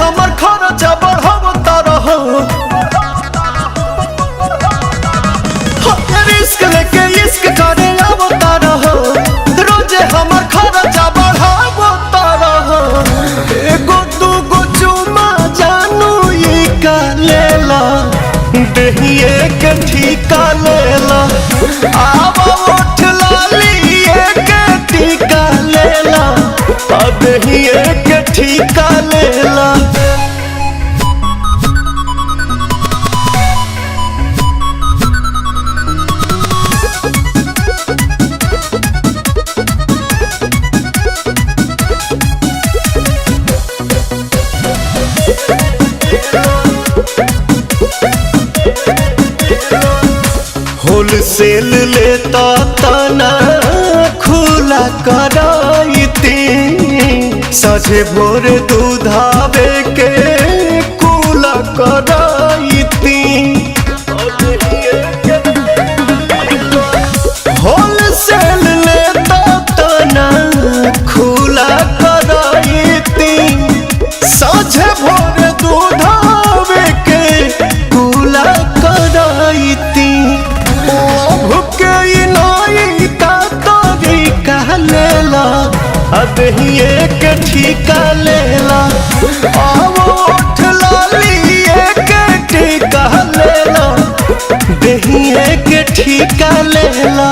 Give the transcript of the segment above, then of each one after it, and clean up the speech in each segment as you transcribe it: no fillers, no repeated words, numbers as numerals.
हमर खर्चा बढ़ावता रहो। रिस्क लेके इश्क करे आवता रहो, रोजे हमर खर्चा बढ़ावता रहो। एगो दूगो चुमा जानू ई का लेला, देहिए के ठीका लेला। आवा उठ लाली के टीका लेला, देहिए के ठीका लेला। होलसेल लेता तना खुला कराइती, सझे भोर दूधावे के कुला कराइती। होलसेल लेता तना खुला कराइती, सझे भोर दूधावे के कुला कराइती। देहिए के ठीका लेला, आवो उठ लाली के ठीका लेला, देहिए के ठीका लेला।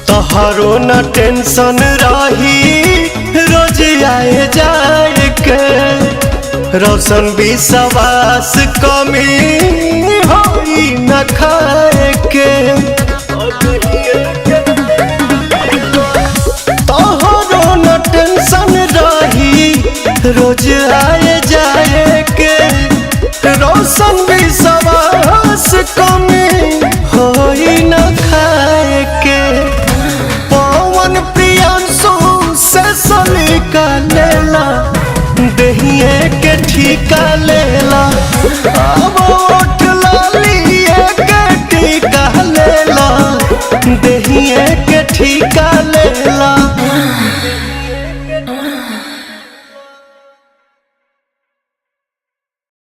तोहरो न टेंशन रही रोज आए जाए के, रोशन विश्वास कमी होई न खाए के। तोहरो न टेंशन रही रोज आए जाए के, रोशन विश्वास कमी होई न खाए के। सलीका लेला, देहिए के ठीका लेला, अब उठ लाली के ठीका लेला, देहिए के ठीका लेला।